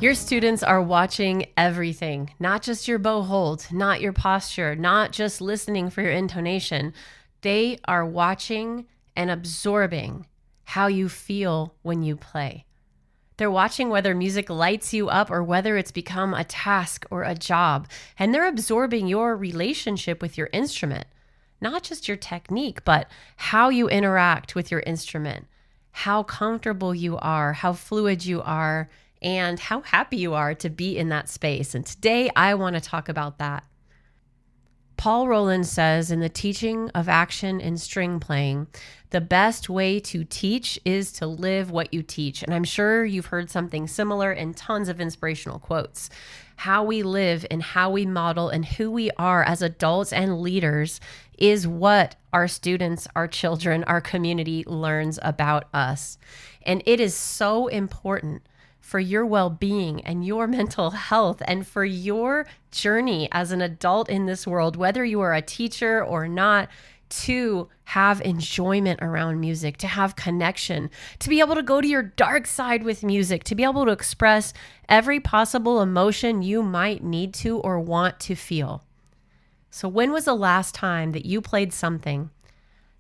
Your students are watching everything, not just your bow hold, not your posture, not just listening for your intonation. They are watching and absorbing how you feel when you play. They're watching whether music lights you up or whether it's become a task or a job. And they're absorbing your relationship with your instrument, not just your technique, but how you interact with your instrument, how comfortable you are, how fluid you are, and how happy you are to be in that space. And today I want to talk about that. Paul Rowland says in the teaching of action in string playing, the best way to teach is to live what you teach. And I'm sure you've heard something similar in tons of inspirational quotes. How we live and how we model and who we are as adults and leaders is what our students, our children, our community learns about us. And it is so important for your well-being and your mental health and for your journey as an adult in this world, whether you are a teacher or not, to have enjoyment around music, to have connection, to be able to go to your dark side with music, to be able to express every possible emotion you might need to or want to feel. So when was the last time that you played something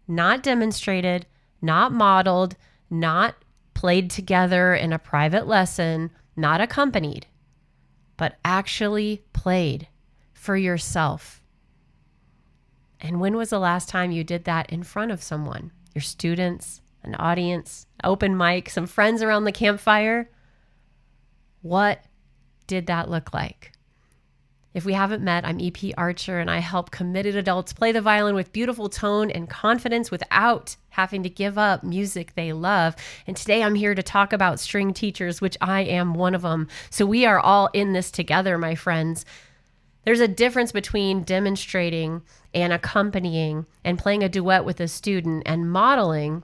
not demonstrated, not modeled, not played together in a private lesson, not accompanied, but actually played for yourself? And when was the last time you did that in front of someone, your students, an audience, open mic, some friends around the campfire? What did that look like? If we haven't met, I'm EP Archer, and I help committed adults play the violin with beautiful tone and confidence without having to give up music they love. And today I'm here to talk about string teachers, which I am one of them. So we are all in this together, my friends. There's a difference between demonstrating and accompanying and playing a duet with a student and modeling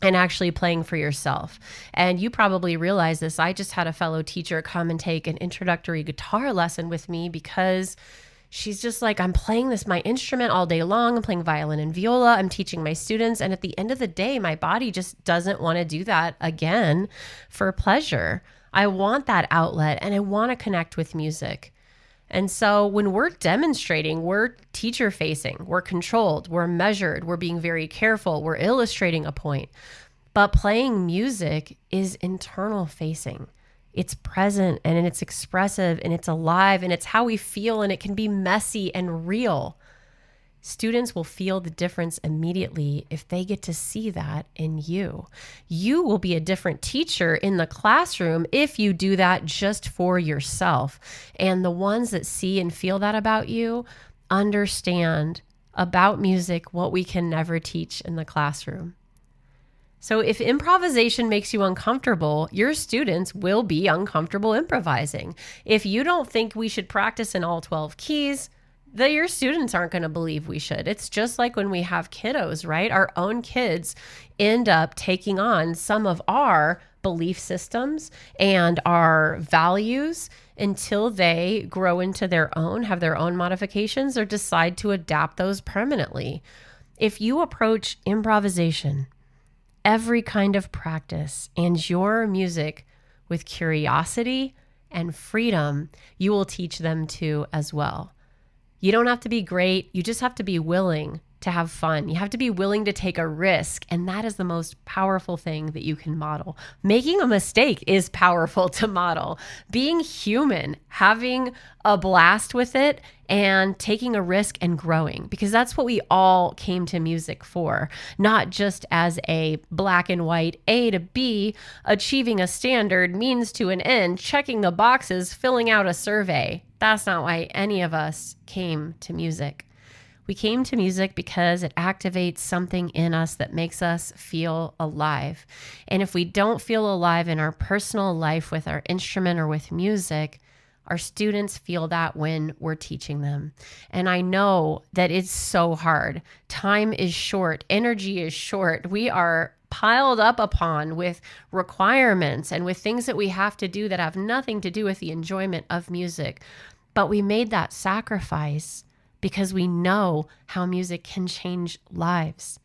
and actually playing for yourself. And you probably realize this. I just had a fellow teacher come and take an introductory guitar lesson with me because she's just like, I'm playing my instrument all day long. I'm playing violin and viola. I'm teaching my students. And at the end of the day, my body just doesn't want to do that again for pleasure. I want that outlet and I want to connect with music. And so when we're demonstrating, we're teacher facing, we're controlled, we're measured, we're being very careful, we're illustrating a point. But playing music is internal facing. It's present and it's expressive and it's alive and it's how we feel, and it can be messy and real. Students will feel the difference immediately if they get to see that in you. You will be a different teacher in the classroom if you do that just for yourself. And the ones that see and feel that about you understand about music what we can never teach in the classroom. So if improvisation makes you uncomfortable, your students will be uncomfortable improvising. If you don't think we should practice in all 12 keys, your students aren't going to believe we should. It's just like when we have kiddos, right? Our own kids end up taking on some of our belief systems and our values until they grow into their own, have their own modifications, or decide to adapt those permanently. If you approach improvisation, every kind of practice, and your music with curiosity and freedom, you will teach them to as well. You don't have to be great. You just have to be willing to have fun. You have to be willing to take a risk. And that is the most powerful thing that you can model. Making a mistake is powerful to model. Being human, having a blast with it, and taking a risk and growing, because that's what we all came to music for, not just as a black and white A to B, achieving a standard, means to an end, checking the boxes, filling out a survey. That's not why any of us came to music. We came to music because it activates something in us that makes us feel alive. And if we don't feel alive in our personal life with our instrument or with music, our students feel that when we're teaching them. And I know that it's so hard. Time is short. Energy is short. We are piled up upon with requirements and with things that we have to do that have nothing to do with the enjoyment of music. But we made that sacrifice because we know how music can change lives,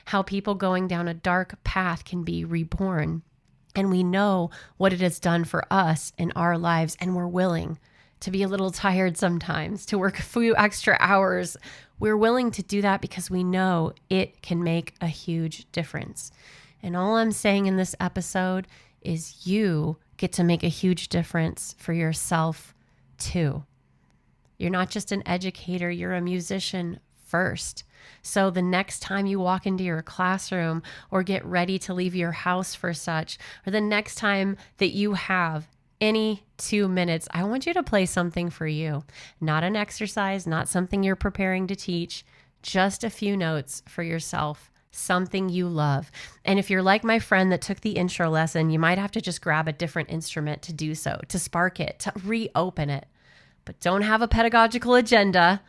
how people going down a dark path can be reborn, And we know what it has done for us in our lives, and we're willing to be a little tired sometimes, to work a few extra hours. We're willing to do that because we know it can make a huge difference. And all I'm saying in this episode is you get to make a huge difference for yourself too. You're not just an educator, you're a musician first. So the next time you walk into your classroom or get ready to leave your house for such, or the next time that you have any 2 minutes, I want you to play something for you. Not an exercise, not something you're preparing to teach, just a few notes for yourself, something you love. And if you're like my friend that took the intro lesson, you might have to just grab a different instrument to do so, to spark it, to reopen it. But don't have a pedagogical agenda.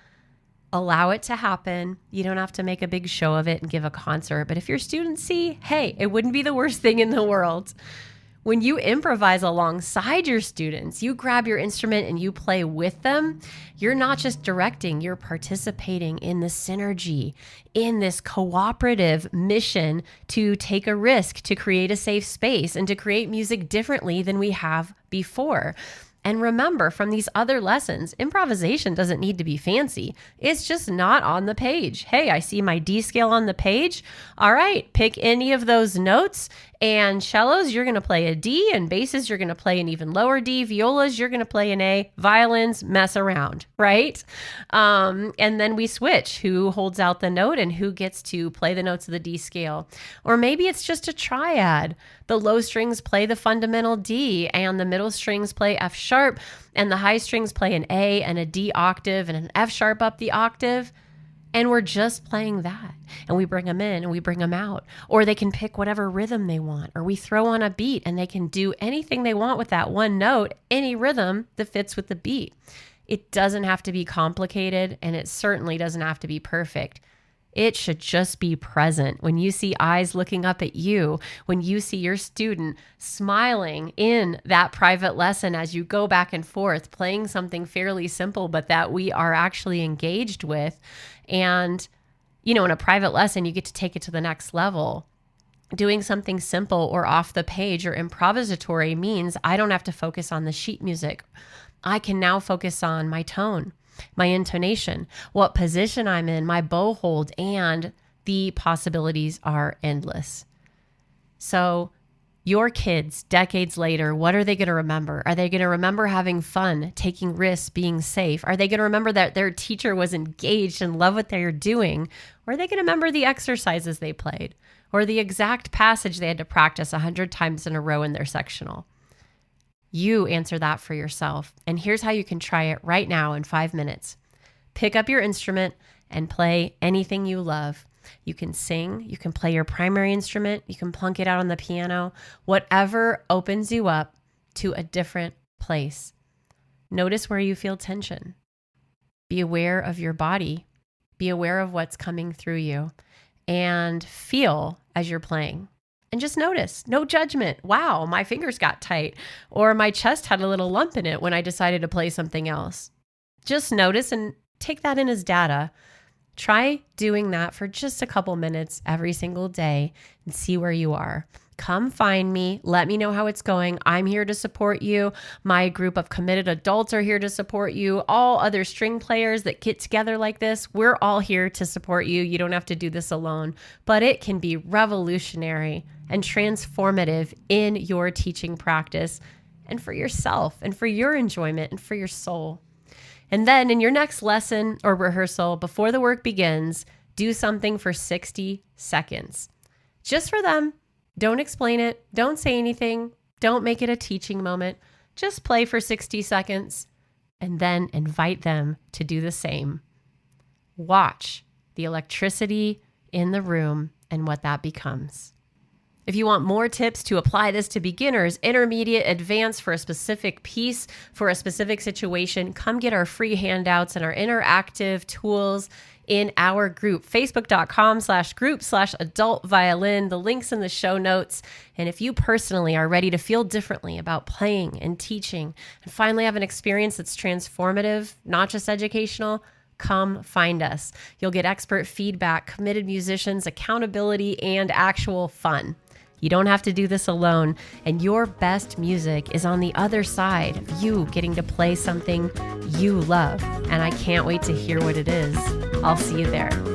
Allow it to happen. You don't have to make a big show of it and give a concert. But if your students see, hey, it wouldn't be the worst thing in the world. When you improvise alongside your students, you grab your instrument and you play with them, you're not just directing, you're participating in the synergy, in this cooperative mission to take a risk, to create a safe space, and to create music differently than we have before. And remember, from these other lessons, improvisation doesn't need to be fancy. It's just not on the page. Hey, I see my D scale on the page. All right, pick any of those notes. And cellos, you're going to play a D, and basses, you're going to play an even lower D. Violas, you're going to play an A. Violins, mess around, right? And then we switch who holds out the note and who gets to play the notes of the D scale. Or maybe it's just a triad. The low strings play the fundamental D, and the middle strings play F sharp, and the high strings play an A and a D octave and an F sharp up the octave. And we're just playing that. And we bring them in and we bring them out. Or they can pick whatever rhythm they want. Or we throw on a beat and they can do anything they want with that one note, any rhythm that fits with the beat. It doesn't have to be complicated, and it certainly doesn't have to be perfect. It should just be present. When you see eyes looking up at you, when you see your student smiling in that private lesson as you go back and forth, playing something fairly simple, but that we are actually engaged with. And, in a private lesson, you get to take it to the next level. Doing something simple or off the page or improvisatory means I don't have to focus on the sheet music. I can now focus on my tone, my intonation, what position I'm in, my bow hold, and the possibilities are endless. So your kids, decades later, what are they going to remember? Are they going to remember having fun, taking risks, being safe? Are they going to remember that their teacher was engaged and loved what they were doing? Or are they going to remember the exercises they played or the exact passage they had to practice 100 times in a row in their sectional? You answer that for yourself. And here's how you can try it right now in 5 minutes. Pick up your instrument and play anything you love. You can sing, you can play your primary instrument, you can plunk it out on the piano, whatever opens you up to a different place. Notice where you feel tension. Be aware of your body. Be aware of what's coming through you, and feel as you're playing. And just notice, no judgment. Wow, my fingers got tight, or my chest had a little lump in it when I decided to play something else. Just notice and take that in as data. Try doing that for just a couple minutes every single day and see where you are. Come find me. Let me know how it's going. I'm here to support you. My group of committed adults are here to support you. All other string players that get together like this, we're all here to support you. You don't have to do this alone, but it can be revolutionary and transformative in your teaching practice and for yourself and for your enjoyment and for your soul. And then in your next lesson or rehearsal, before the work begins, do something for 60 seconds. Just for them. Don't explain it. Don't say anything. Don't make it a teaching moment. Just play for 60 seconds and then invite them to do the same. Watch the electricity in the room and what that becomes. If you want more tips to apply this to beginners, intermediate, advanced for a specific piece, for a specific situation, come get our free handouts and our interactive tools in our group, facebook.com/group/adult violin. The link's in the show notes. And if you personally are ready to feel differently about playing and teaching and finally have an experience that's transformative, not just educational, come find us. You'll get expert feedback, committed musicians, accountability, and actual fun. You don't have to do this alone, and your best music is on the other side of you getting to play something you love, and I can't wait to hear what it is. I'll see you there.